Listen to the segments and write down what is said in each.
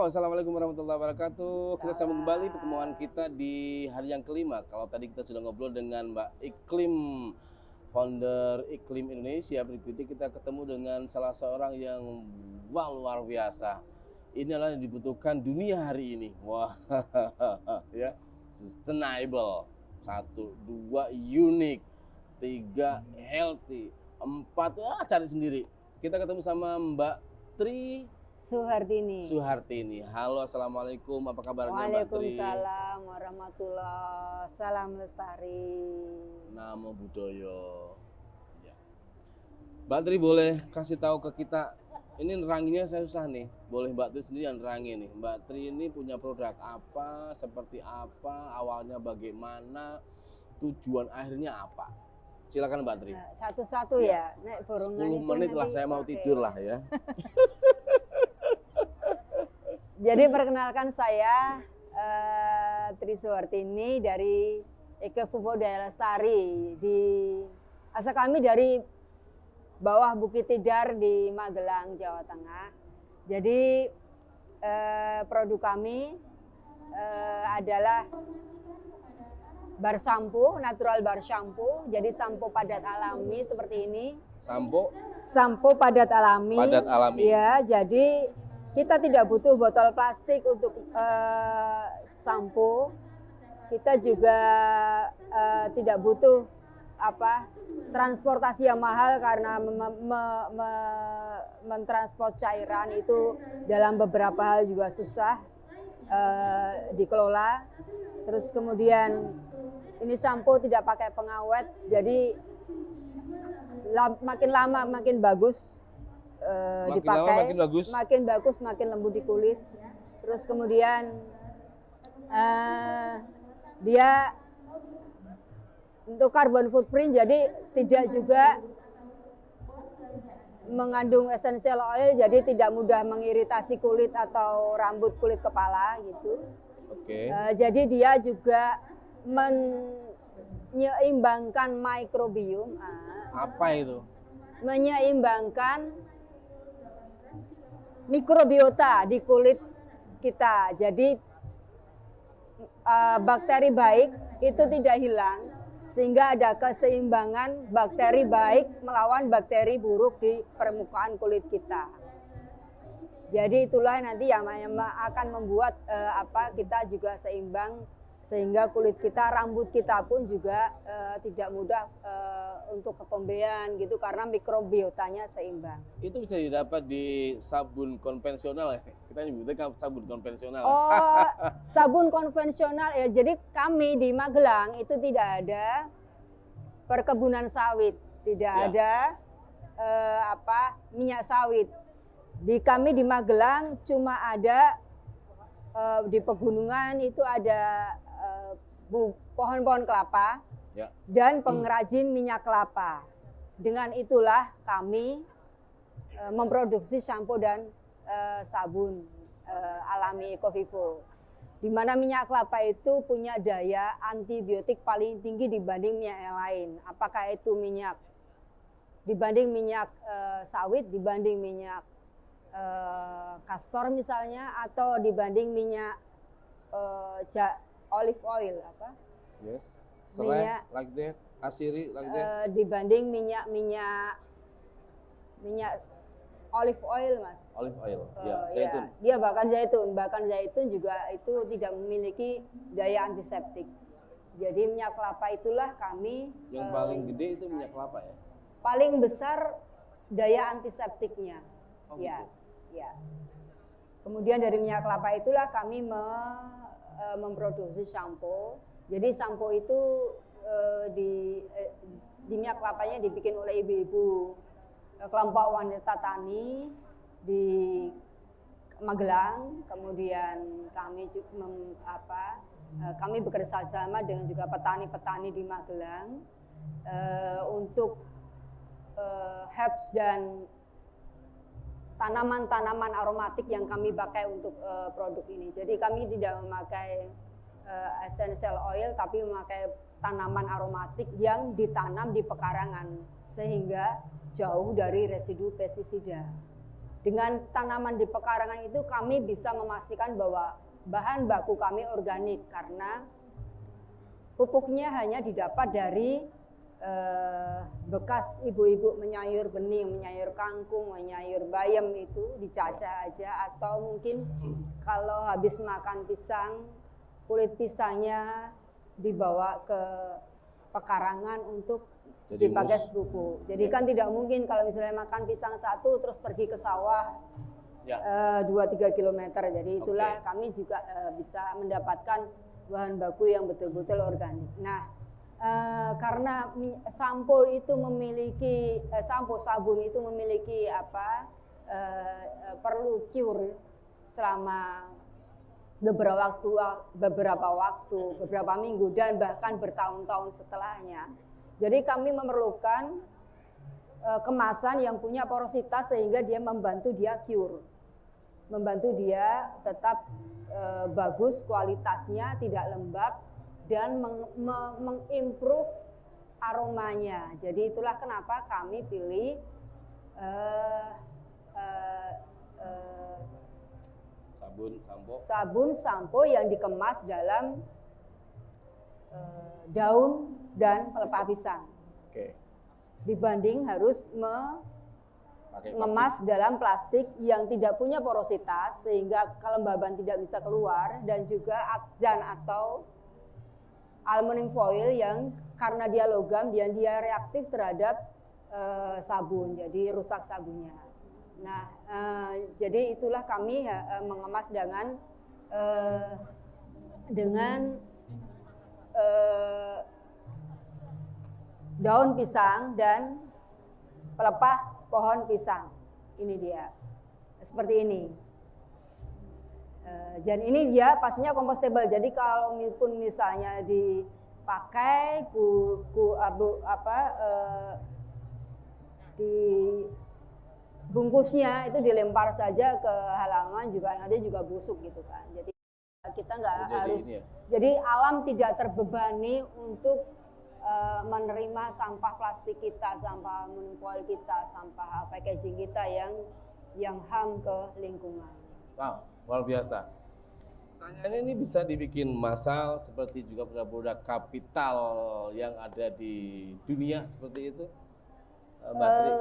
Assalamualaikum warahmatullahi wabarakatuh. Kita sambung kembali pertemuan kita di hari yang kelima. Kalau tadi kita sudah ngobrol dengan Mbak Iklim, founder Iklim Indonesia. Berikutnya kita ketemu dengan salah seorang yang luar biasa. Ini adalah yang dibutuhkan dunia hari ini. Wah, ya, sustainable. 1, 2 unique, 3 healthy, 4 cari sendiri. Kita ketemu sama Mbak Tri Suhartini. Halo, assalamualaikum. Apa kabarnya Mbak Tri? Waalaikumsalam warahmatullahi. Salam lestari. Namo Buddhaya. Ya. Mbak Tri boleh kasih tahu ke kita? Ini neranginnya saya susah nih. Boleh Mbak Tri sendiri yang nerangin nih. Mbak Tri ini punya produk apa? Seperti apa? Awalnya bagaimana? Tujuan akhirnya apa? Silakan Mbak Tri. Satu-satu ya. Nek 10 menit lah, saya mau tidur lah ya. Jadi perkenalkan saya Tri Suhartini dari Eke Pupuk Daya Lestari. Asal kami dari bawah Bukit Tidar di Magelang, Jawa Tengah. Jadi produk kami adalah bar shampoo, natural bar shampoo. Jadi sampo padat alami seperti ini. Sampo padat alami. Padat alami. Ya, jadi kita tidak butuh botol plastik untuk sampo. Kita juga tidak butuh transportasi yang mahal karena mentransport cairan itu dalam beberapa hal juga susah dikelola. Terus kemudian ini sampo tidak pakai pengawet, jadi makin lama makin bagus. Dipakai, makin bagus, makin lembut di kulit. Terus kemudian dia untuk carbon footprint, jadi tidak juga mengandung essential oil, jadi tidak mudah mengiritasi kulit atau rambut, kulit kepala gitu. Oke. Jadi dia juga menyeimbangkan mikrobiom. Apa itu? Menyeimbangkan mikrobiota di kulit kita. Jadi bakteri baik itu tidak hilang, sehingga ada keseimbangan bakteri baik melawan bakteri buruk di permukaan kulit kita. Jadi itulah nanti yang akan membuat kita juga seimbang, sehingga kulit kita, rambut kita pun juga tidak mudah untuk ketombean gitu karena mikrobiotanya seimbang. Itu bisa didapat di sabun konvensional ya? Kita nyebutnya sabun konvensional. Oh, sabun konvensional ya. Jadi kami di Magelang itu tidak ada perkebunan sawit, tidak ada minyak sawit. Kami di Magelang cuma ada di pegunungan itu ada pohon-pohon kelapa dan pengrajin minyak kelapa. Dengan itulah kami memproduksi sampo dan sabun alami Ecovivo. Di mana minyak kelapa itu punya daya antibiotik paling tinggi dibanding minyak yang lain. Apakah itu minyak dibanding minyak sawit, dibanding minyak kastor misalnya, atau dibanding minyak olive oil Yes. Minyak like that, asiri like that. Dibanding minyak olive oil, Mas. Olive oil, zaitun. Dia bahkan zaitun juga itu tidak memiliki daya antiseptik. Jadi minyak kelapa itulah kami yang paling gede itu minyak kelapa ya. Paling besar daya antiseptiknya. Gitu. Ya. Kemudian dari minyak kelapa itulah kami memproduksi sampo. Jadi sampo itu di minyak kelapanya dibikin oleh ibu-ibu kelompok wanita tani di Magelang. Kemudian kami kami bekerja sama dengan juga petani-petani di Magelang untuk herbs dan tanaman-tanaman aromatik yang kami pakai untuk produk ini. Jadi kami tidak memakai essential oil, tapi memakai tanaman aromatik yang ditanam di pekarangan, sehingga jauh dari residu pestisida. Dengan tanaman di pekarangan itu kami bisa memastikan bahwa bahan baku kami organik karena pupuknya hanya didapat dari bekas ibu-ibu menyayur bening, menyayur kangkung, menyayur bayam itu dicacah aja, atau mungkin kalau habis makan pisang, kulit pisangnya dibawa ke pekarangan untuk dipakai pupuk. Jadi kan tidak mungkin kalau misalnya makan pisang satu terus pergi ke sawah 2-3 kilometer. Jadi itulah kami juga bisa mendapatkan bahan baku yang betul-betul organik. Nah, karena sampo itu memiliki sabun itu memiliki perlu cure selama beberapa waktu, beberapa minggu dan bahkan bertahun-tahun setelahnya. Jadi kami memerlukan kemasan yang punya porositas sehingga dia membantu dia cure, membantu dia tetap bagus kualitasnya, tidak lembab, dan mengimprove aromanya. Jadi itulah kenapa kami pilih sabun sampo yang dikemas dalam daun dan pelepah pisang. Dibanding harus mengemas dalam plastik yang tidak punya porositas sehingga kelembaban tidak bisa keluar, dan juga atau aluminium foil yang karena dia logam dan dia reaktif terhadap sabun, jadi rusak sabunnya. Nah, jadi itulah kami mengemas dengan daun pisang dan pelepah pohon pisang. Ini dia, seperti ini. Dan ini dia pastinya compostable. Jadi kalau pun misalnya dipakai di bungkusnya itu dilempar saja ke halaman juga nanti juga busuk gitu kan. Jadi kita nggak harus. Jadi alam tidak terbebani untuk menerima sampah plastik kita, sampah aluminum kita, sampah packaging kita yang harm ke lingkungan. Wow, luar biasa. Pertanyaannya ini bisa dibikin massal seperti juga produk-produk kapital yang ada di dunia seperti itu, Mbak Tri?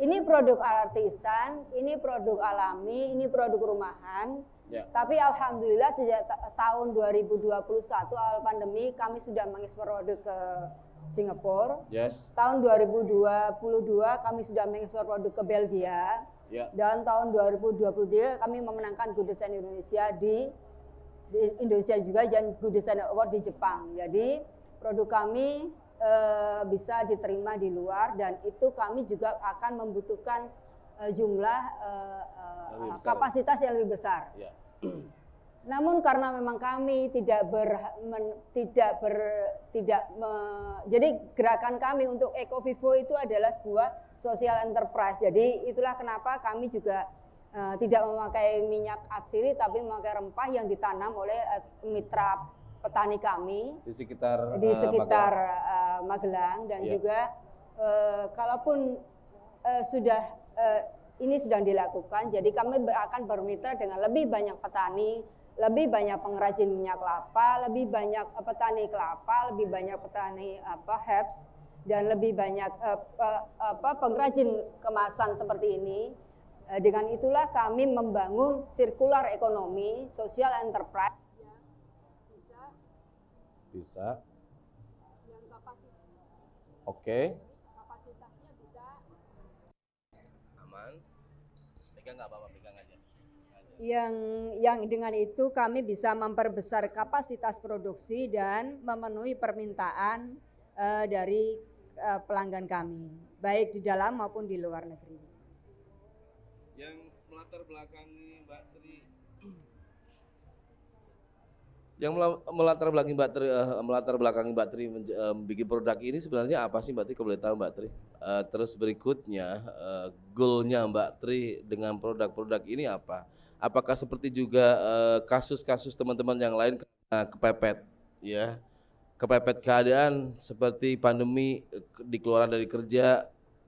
Ini produk artisan, ini produk alami, ini produk rumahan. Ya. Tapi alhamdulillah sejak tahun 2021 awal pandemi kami sudah mengekspor produk ke Singapura. Yes. Tahun 2022 kami sudah mengekspor produk ke Belgia. Ya. Dan tahun 2023 kami memenangkan Good Design Indonesia di Indonesia juga, dan Good Design Award di Jepang. Jadi produk kami bisa diterima di luar, dan itu kami juga akan membutuhkan jumlah kapasitas yang lebih besar. Ya. Namun karena memang kami jadi gerakan kami untuk EcoVivo itu adalah sebuah social enterprise. Jadi itulah kenapa kami juga tidak memakai minyak atsiri, tapi memakai rempah yang ditanam oleh mitra petani kami di sekitar Magelang, dan juga kalaupun ini sedang dilakukan, jadi kami akan bermitra dengan lebih banyak petani, lebih banyak pengrajin minyak kelapa, lebih banyak petani kelapa, lebih banyak petani herbs, dan lebih banyak pengrajin kemasan seperti ini. Dengan itulah kami membangun circular economy, social enterprise yang bisa. Yang kapasitas. Oke. Kapasitasnya bisa. Aman. Pegang nggak apa-apa, pegang aja. Yang dengan itu kami bisa memperbesar kapasitas produksi dan memenuhi permintaan dari pelanggan kami, baik di dalam maupun di luar negeri. Yang melatar belakangi Mbak Tri bikin produk ini sebenarnya apa sih Mbak Tri, kalau boleh tahu Mbak Tri? Terus berikutnya goalnya Mbak Tri dengan produk-produk ini apa? Apakah seperti juga kasus-kasus teman-teman yang lain kepepet, ya, kepepet keadaan seperti pandemi, dikeluarkan dari kerja,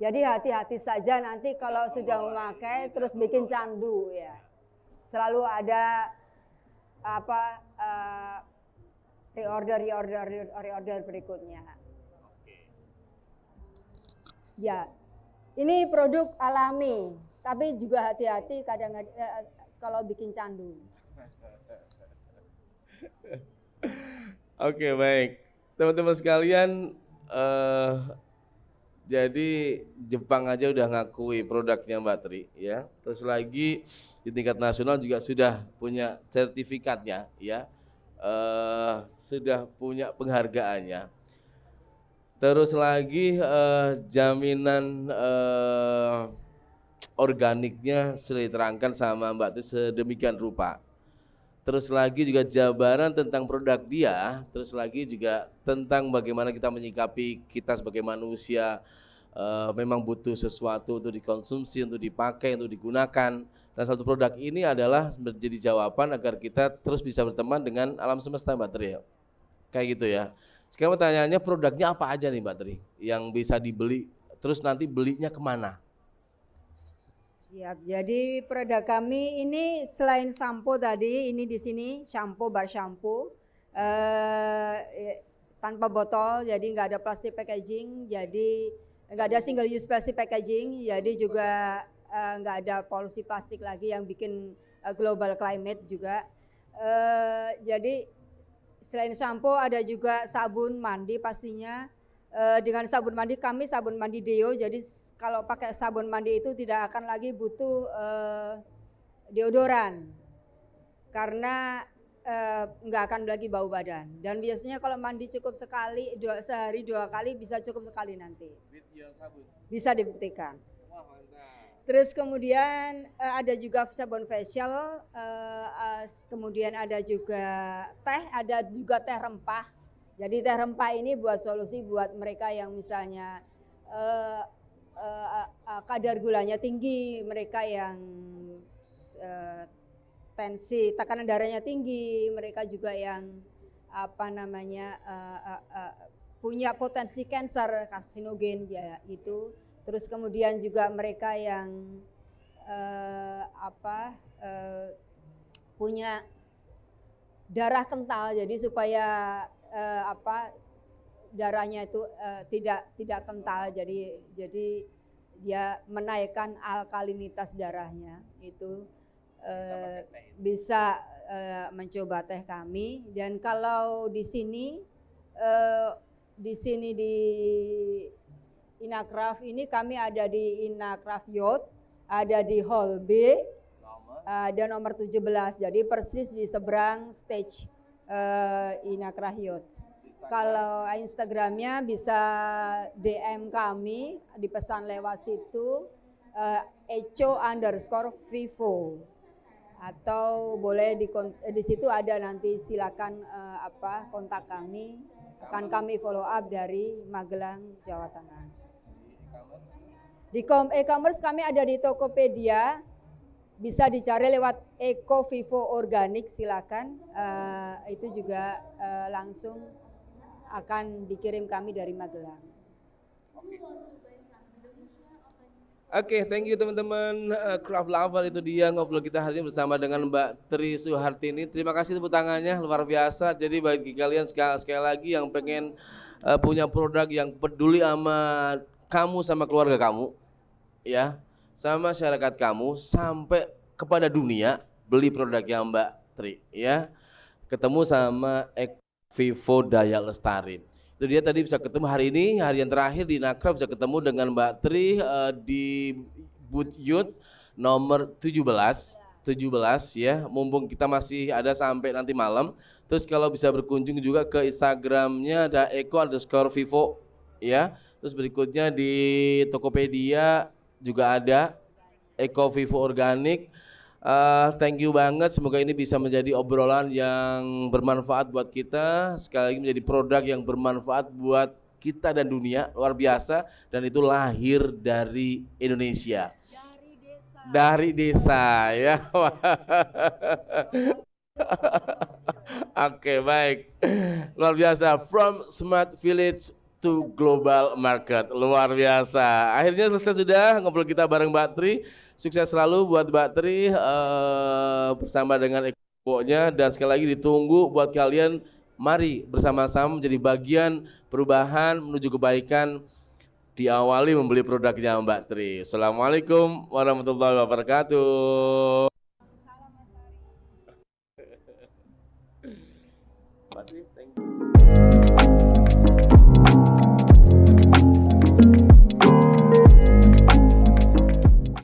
Jadi hati-hati saja nanti kalau sudah memakai terus bikin candu ya. Selalu ada apa reorder berikutnya. Ya, ini produk alami, tapi juga hati-hati kadang-kadang kalau bikin candu. Oke, baik. Teman-teman sekalian, jadi Jepang aja udah ngakui produknya Mbak Tri ya. Terus lagi di tingkat nasional juga sudah punya sertifikatnya ya. Sudah punya penghargaannya. Terus lagi jaminan organiknya sudah diterangkan sama Mbak Tri sedemikian rupa. Terus lagi juga jabaran tentang produk dia, terus lagi juga tentang bagaimana kita menyikapi kita sebagai manusia, memang butuh sesuatu untuk dikonsumsi, untuk dipakai, untuk digunakan. Dan satu produk ini adalah menjadi jawaban agar kita terus bisa berteman dengan alam semesta Mbak Tri. Kayak gitu ya. Sekarang pertanyaannya produknya apa aja nih Mbak Tri yang bisa dibeli, terus nanti belinya kemana? Siap. Jadi produk kami ini selain sampo tadi, ini di sini shampoo, bar shampoo tanpa botol, jadi nggak ada plastik packaging, jadi nggak ada single use plastic packaging, jadi juga nggak ada polusi plastik lagi yang bikin global climate juga. Jadi selain shampoo ada juga sabun mandi pastinya. Dengan sabun mandi kami sabun mandi deo, jadi kalau pakai sabun mandi itu tidak akan lagi butuh deodoran karena nggak akan lagi bau badan. Dan biasanya kalau mandi cukup sekali, sehari 2 kali bisa cukup sekali nanti. Bisa dibuktikan. Wah, mantap. Terus kemudian ada juga sabun facial, kemudian ada juga teh, ada juga teh rempah. Jadi teh rempah ini buat solusi buat mereka yang misalnya kadar gulanya tinggi, mereka yang tensi, tekanan darahnya tinggi, mereka juga yang punya potensi kanker, karsinogen ya itu. Terus kemudian juga mereka yang punya darah kental, jadi supaya darahnya itu tidak kental, jadi dia menaikkan alkalinitas darahnya itu bisa mencoba teh kami. Dan kalau di sini di Inacraft ini kami ada di Inacraft Yacht, ada di Hall B, ada nomor 17, jadi persis di seberang stage Inacraft Yacht. Kalau Instagramnya bisa DM kami, dipesan lewat situ echo_vivo, atau boleh di situ ada nanti silakan kontak kami, akan kami follow up dari Magelang, Jawa Tengah. Di e-commerce kami ada di Tokopedia, bisa dicari lewat Eco Vivo Organik, silakan. Itu juga langsung akan dikirim kami dari Magelang. Oke, thank you teman-teman Craft Lover, itu dia ngobrol kita hari ini bersama dengan Mbak Tri Suhartini. Terima kasih tepuk tangannya, luar biasa. Jadi bagi kalian sekali lagi yang pengen punya produk yang peduli sama kamu, sama keluarga kamu, ya, sama masyarakat kamu, sampai kepada dunia, beli produknya Mbak Tri, ya. Ketemu sama Vivo Daya Lestari. Itu dia tadi bisa ketemu hari ini, hari yang terakhir di Inacraft bisa ketemu dengan Mbak Tri di booth Youth nomor 17 ya. Mumpung kita masih ada sampai nanti malam. Terus kalau bisa berkunjung juga ke Instagramnya ada eco_vivo ya. Terus berikutnya di Tokopedia juga ada Eco Vivo Organik. Thank you banget, semoga ini bisa menjadi obrolan yang bermanfaat buat kita, sekali lagi menjadi produk yang bermanfaat buat kita dan dunia, luar biasa. Dan itu lahir dari Indonesia, dari desa ya. Oke, baik, luar biasa. From Smart Village to global market. Luar biasa. Akhirnya selesai sudah ngobrol kita bareng Mbak Tri. Sukses selalu buat Mbak Tri bersama dengan Expo-nya, dan sekali lagi ditunggu buat kalian. Mari bersama-sama menjadi bagian perubahan menuju kebaikan, diawali membeli produknya Mbak Tri. Assalamualaikum warahmatullahi wabarakatuh. Mbak Tri, thank you.